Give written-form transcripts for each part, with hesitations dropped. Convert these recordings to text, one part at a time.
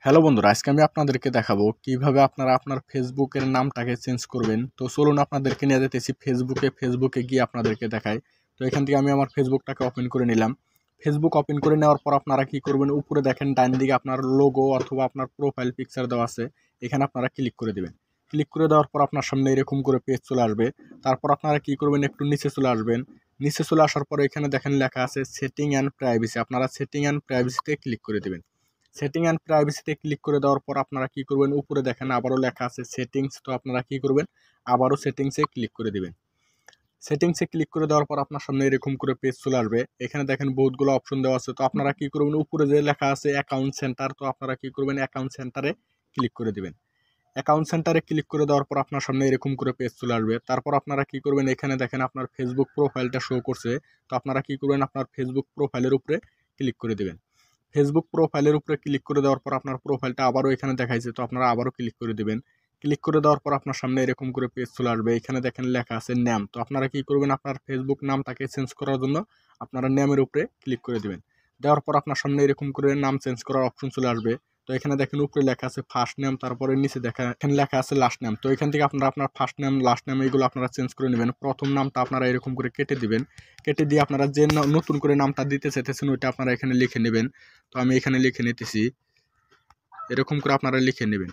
Hello বন্ধুরা, আজকে আমি আপনাদেরকে দেখাবো কিভাবে আপনারা আপনার ফেসবুকের নামটাকে চেঞ্জ করবেন। তো চলুন আপনাদেরকে নিয়ে যেতেছি ফেসবুকে গিয়ে আপনাদেরকে দেখাই। তো এখান থেকে আমি আমার ফেসবুকটাকে ওপেন করে নিলাম। ফেসবুক ওপেন করে নেওয়ার পর আপনারা কি করবেন, উপরে দেখেন ডান দিকে আপনার লোগো অথবা আপনার প্রোফাইল পিকচার দেওয়া আছে, এখানে আপনারা ক্লিক করে দিবেন। ক্লিক করে দেওয়ার পর আপনার সামনে এরকম করে পেজ চলে আসবে। তারপর আপনারা কি করবেন, একটু নিচে চলে আসবেন। নিচে চলে আসার পরে এখানে দেখেন লেখা আছে সেটিং অ্যান্ড প্রাইভেসি, আপনারা সেটিং অ্যান্ড প্রাইভেসিতে ক্লিক করে দিবেন। সেটিং অ্যান্ড প্রাইভেসিতে ক্লিক করে দেওয়ার পর আপনারা কি করবেন, উপরে দেখেন আবারও লেখা আছে সেটিংস, তো আপনারা কি করবেন, আবারও সেটিংসে ক্লিক করে দিবেন। সেটিংসে ক্লিক করে দেওয়ার পর আপনার সামনে এরকম করে পেজ চলে আসবে। এখানে দেখেন বহুতগুলো অপশন দেওয়া আছে, তো আপনারা কি করবেন, উপরে যে লেখা আছে অ্যাকাউন্ট সেন্টার, তো আপনারা কি করবেন, অ্যাকাউন্ট সেন্টারে ক্লিক করে দিবেন। অ্যাকাউন্ট সেন্টারে ক্লিক করে দেওয়ার পর আপনার সামনে এরকম করে পেজ চলে আসবে। তারপর আপনারা কি করবেন, এখানে দেখেন আপনার ফেসবুক প্রোফাইলটা শো করছে, তো আপনারা কি করবেন, আপনার ফেসবুক প্রোফাইলের উপরে ক্লিক করে দিবেন। ফেসবুক প্রোফাইলের উপরে ক্লিক করে দেওয়ার পর আপনার প্রোফাইলটা আবারও এখানে দেখাইছে, তো আপনারা আবারও ক্লিক করে দিবেন। ক্লিক করে দেওয়ার পর আপনার সামনে এরকম করে পেজ চলে আসবে। এখানে দেখেন লেখা আছে নেম, তো আপনারা কি করবেন, আপনার ফেসবুক নামটাকে চেঞ্জ করার জন্য আপনারা নেমের উপরে ক্লিক করে দিবেন। দেওয়ার পর আপনার সামনে এরকম করে নাম চেঞ্জ করার অপশন চলে আসবে। তো এখানে দেখেন উপরে লেখা আছে ফার্স্ট নেম, তারপরে নিচে এখানে লেখা আছে লাস্ট নেম। তো এখান থেকে আপনারা আপনার ফার্স্ট নেম লাস্ট নেম এইগুলো আপনারা চেঞ্জ করে নেবেন। প্রথম নামটা আপনারা এরকম করে কেটে দিবেন। কেটে দিয়ে আপনারা যে নতুন করে নামটা দিতে চাইতেছেন ওইটা আপনারা এখানে লিখে নেবেন। তো আমি এখানে লিখে নিতেছি, এরকম করে আপনারা লিখে নেবেন।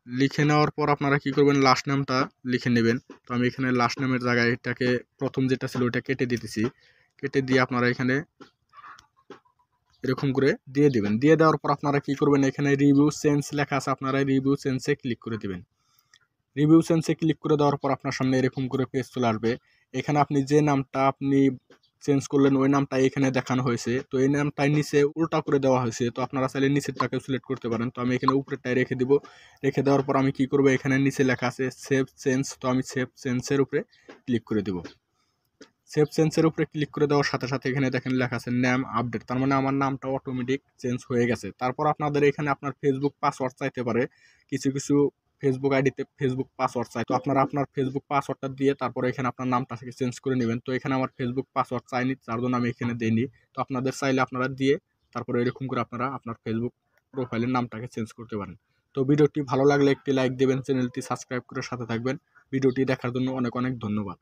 লিখে নেওয়ার পর আপনারা কি করবেন, লাস্ট নামটা লিখে নেবেন। তো আমি এখানে লাস্ট নামের জায়গায় এটাকে প্রথম যেটা ছিল ওইটা কেটে দিতেছি। কেটে দিয়ে আপনারা এখানে এরকম করে দিয়ে দিবেন। দিয়ে দেওয়ার পর আপনারা কি করবেন, এখানে রিভিউ চেঞ্জ লেখা আছে, আপনারা রিভিউ চেঞ্জে ক্লিক করে দিবেন। রিভিউ চেঞ্জে ক্লিক করে দেওয়ার পর আপনার সামনে এরকম করে পেজ চলে আসবে। এখানে আপনি যে নামটা আপনি চেঞ্জ করলেন ওই নামটা এখানে দেখানো হয়েছে, তো এই নামটাই নিচে উল্টা করে দেওয়া হয়েছে, তো আপনারা চাইলে নিচেরটাকে সিলেক্ট করতে পারেন। তো আমি এখানে উপরেরটাই রেখে দিব। রেখে দেওয়ার পর আমি কি করব, এখানে নিচে লেখা আছে সেভ চেঞ্জ, তো আমি সেভ চেঞ্জের উপরে ক্লিক করে দিব। সেভ চেঞ্জের উপরে ক্লিক করে দেওয়ার সাথে সাথে এখানে দেখেন লেখা আছে নেম আপডেট, তার মানে আমার নামটা অটোমেটিক চেঞ্জ হয়ে গেছে। তারপর আপনাদের এখানে আপনার ফেসবুক পাসওয়ার্ড চাইতে পারে, কিছু কিছু ফেসবুক আইডিতে ফেসবুক পাসওয়ার্ড চাই, তো আপনারা আপনার ফেসবুক পাসওয়ার্ডটা দিয়ে তারপরে এখানে আপনার নামটা চেঞ্জ করে নেবেন। তো এখানে আমার ফেসবুক পাসওয়ার্ড চাইনি, যার জন্য আমি এখানে দিইনি। তো আপনাদের চাইলে আপনারা দিয়ে তারপরে এরকম করে আপনারা আপনার ফেসবুক প্রোফাইলের নামটাকে চেঞ্জ করতে পারেন। তো ভিডিওটি ভালো লাগলে একটি লাইক দেবেন, চ্যানেলটি সাবস্ক্রাইব করে সাথে থাকবেন। ভিডিওটি দেখার জন্য অনেক অনেক ধন্যবাদ।